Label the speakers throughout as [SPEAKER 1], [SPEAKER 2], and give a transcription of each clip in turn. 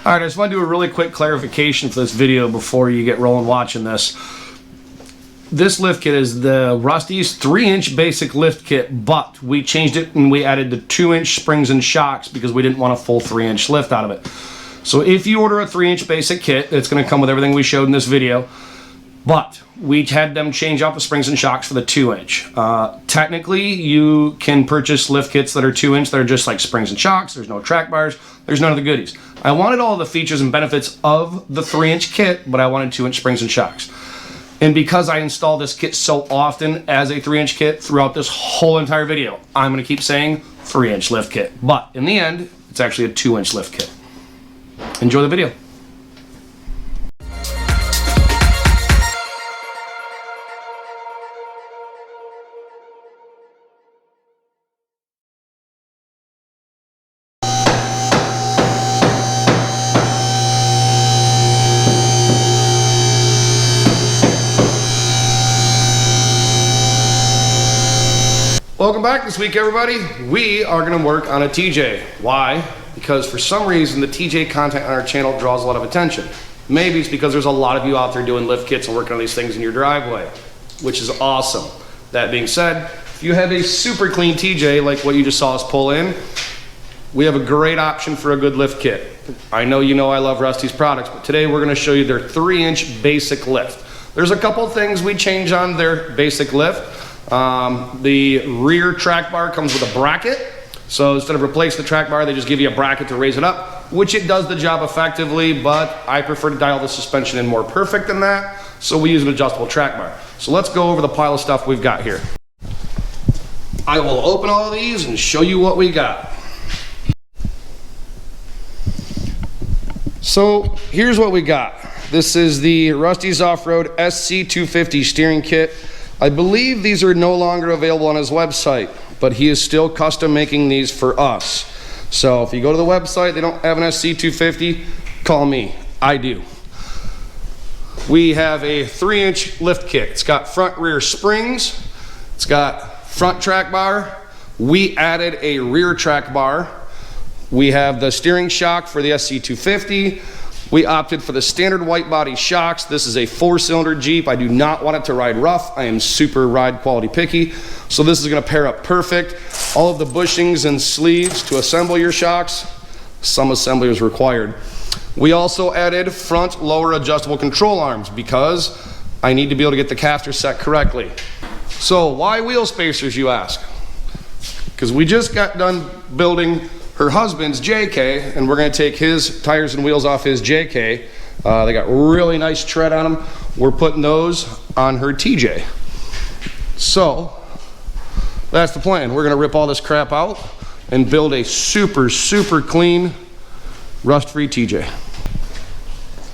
[SPEAKER 1] All right, I just want to do a really quick clarification for this video before you get rolling watching this. This lift kit is the Rusty's 3-inch basic lift kit, but we changed it and we added the 2-inch springs and shocks because we didn't want a full 3-inch lift out of it. So if you order a 3-inch basic kit, it's going to come with everything we showed in this video, but we had them change out the springs and shocks for the 2-inch. Technically, you can purchase lift kits that are 2-inch that are just like springs and shocks. There's no track bars. There's none of the goodies. I wanted all the features and benefits of the 3-inch kit, but I wanted 2-inch springs and shocks. And because I install this kit so often as a 3-inch kit throughout this whole entire video, I'm going to keep saying 3-inch lift kit. But in the end, it's actually a 2-inch lift kit. Enjoy the video. Welcome back this week, everybody. We are going to work on a TJ. Why? Because for some reason the TJ content on our channel draws a lot of attention. Maybe it's because there's a lot of you out there doing lift kits and working on these things in your driveway, which is awesome. That being said, if you have a super clean TJ like what you just saw us pull in, we have a great option for a good lift kit. I know you know I love Rusty's products, but today we're going to show you their 3-inch basic lift. There's a couple things we change on their basic lift. The rear track bar comes with a bracket, so instead of replacing the track bar, they just give you a bracket to raise it up, which it does the job effectively, but I prefer to dial the suspension in more perfect than that, so we use an adjustable track bar. So let's go over the pile of stuff we've got here. I will open all of these and show you what we got. So here's what we got. This is the Rusty's Off-Road SC250 steering kit. I believe these are no longer available on his website, but he is still custom making these for us. So if you go to the website, they don't have an SC250, call me. I do. We have a 3-inch lift kit. It's got front rear springs. It's got front track bar. We added a rear track bar. We have the steering shock for the SC250. We opted for the standard white body shocks. This is a 4-cylinder Jeep. I do not want it to ride rough. I am super ride quality picky. So this is going to pair up perfect. All of the bushings and sleeves to assemble your shocks. Some assembly is required. We also added front lower adjustable control arms because I need to be able to get the caster set correctly. So why wheel spacers, you ask? Because we just got done building her husband's JK, and we're going to take his tires and wheels off his JK. They got really nice tread on them. We're putting those on her TJ. So that's the plan. We're going to rip all this crap out and build a super, super clean, rust-free TJ.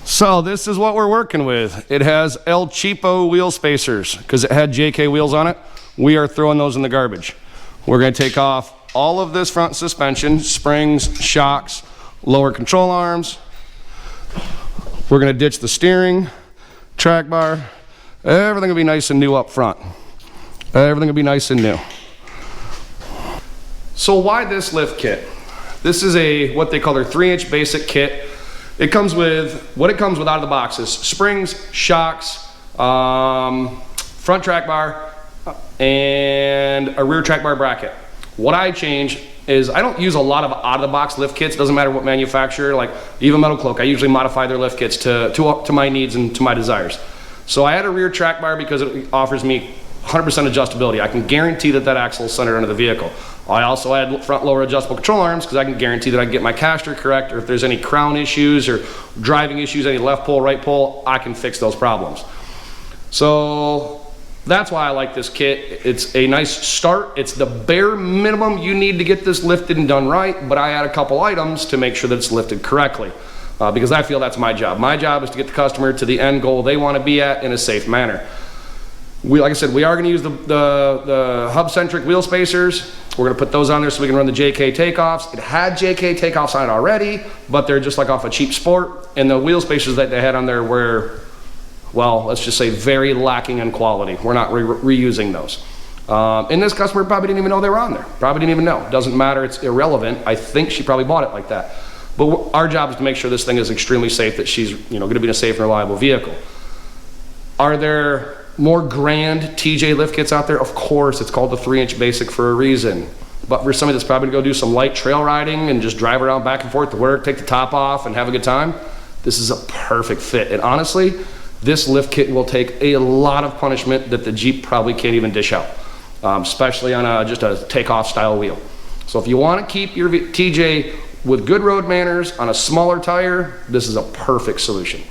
[SPEAKER 1] So this is what we're working with. It has El Cheapo wheel spacers because it had JK wheels on it. We are throwing those in the garbage. We're going to take off all of this front suspension, springs, shocks, lower control arms. We're going to ditch the steering, track bar. Everything will be nice and new up front. Everything will be nice and new. So why this lift kit? This is a what they call their 3-inch basic kit. It comes with what it comes with out of the box is springs, shocks, front track bar, and a rear track bar bracket. What I change is I don't use a lot of out-of-the-box lift kits. Doesn't matter what manufacturer, like even Metal Cloak, I usually modify their lift kits to my needs and to my desires. So I add a rear track bar because it offers me 100% adjustability. I can guarantee that that axle is centered under the vehicle. I also add front lower adjustable control arms because I can guarantee that I can get my caster correct, or if there's any crown issues or driving issues, any left pole, right pole, I can fix those problems. So that's why I like this kit. It's a nice start. It's the bare minimum you need to get this lifted and done right, but I add a couple items to make sure that it's lifted correctly because I feel that's my job. My job is to get the customer to the end goal they want to be at in a safe manner. Like I said, we are going to use the hub-centric wheel spacers. We're going to put those on there so we can run the JK takeoffs. It had JK takeoffs on it already, but they're just like off a cheap Sport, and the wheel spacers that they had on there were, well, let's just say very lacking in quality. We're not reusing those. And this customer probably didn't even know they were on there. Probably didn't even know. Doesn't matter, it's irrelevant. I think she probably bought it like that. But our job is to make sure this thing is extremely safe, that she's, you know, going to be a safe and reliable vehicle. Are there more grand TJ lift kits out there? Of course, it's called the 3-inch basic for a reason. But for somebody that's probably going to go do some light trail riding and just drive around back and forth to work, take the top off and have a good time, this is a perfect fit. And honestly, this lift kit will take a lot of punishment that the Jeep probably can't even dish out, especially on just a takeoff style wheel. So if you want to keep your TJ with good road manners on a smaller tire, this is a perfect solution.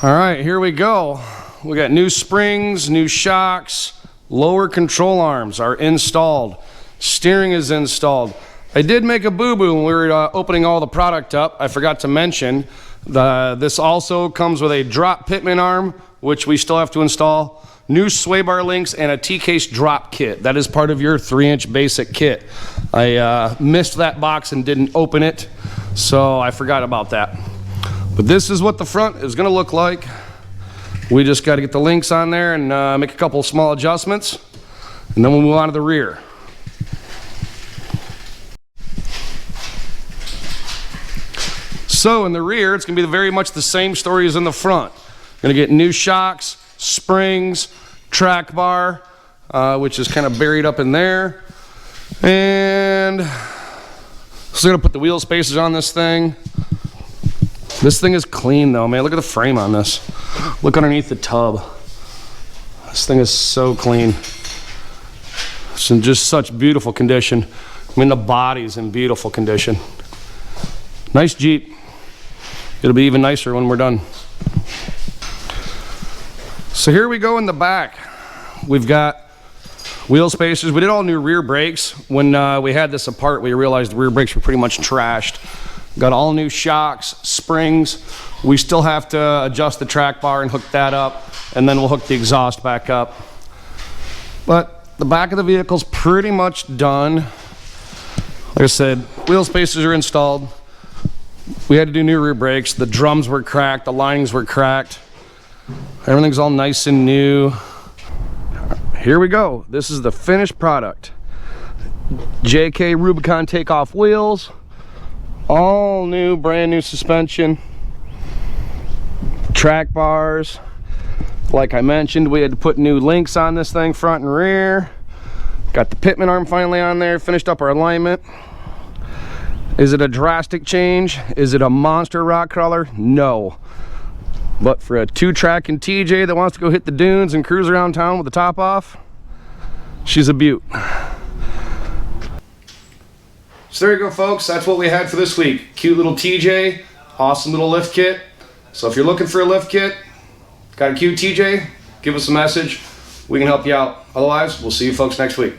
[SPEAKER 1] All right, here we go. We got new springs, new shocks, lower control arms are installed. Steering is installed. I did make a boo-boo when we were opening all the product up. I forgot to mention this also comes with a drop pitman arm, which we still have to install, new sway bar links, and a T-case drop kit. That is part of your 3-inch basic kit. I missed that box and didn't open it, so I forgot about that. But this is what the front is going to look like. We just got to get the links on there and make a couple small adjustments, and then we'll move on to the rear. So in the rear, it's going to be very much the same story as in the front. Going to get new shocks, springs, track bar, which is kind of buried up in there. And so going to put the wheel spacers on this thing. This thing is clean though, man. Look at the frame on this. Look underneath the tub. This thing is so clean. It's in just such beautiful condition. I mean, the body's in beautiful condition. Nice Jeep. It'll be even nicer when we're done. So here we go in the back. We've got wheel spacers. We did all new rear brakes. When we had this apart, we realized the rear brakes were pretty much trashed. Got all new shocks, springs. We still have to adjust the track bar and hook that up, and then we'll hook the exhaust back up. But the back of the vehicle's pretty much done. Like I said, wheel spacers are installed. We had to do new rear brakes. The drums were cracked, the linings were cracked. Everything's all nice and new. Here we go. This is the finished product. JK Rubicon takeoff wheels. All new, brand new suspension. Track bars. Like I mentioned, we had to put new links on this thing, front and rear. Got the pitman arm finally on there, finished up our alignment. Is it a drastic change? Is it a monster rock crawler? No. But for a 2-tracking TJ that wants to go hit the dunes and cruise around town with the top off, she's a beaut. So there you go, folks. That's what we had for this week. Cute little TJ, awesome little lift kit. So if you're looking for a lift kit, got a cute TJ, give us a message. We can help you out. Otherwise, we'll see you folks next week.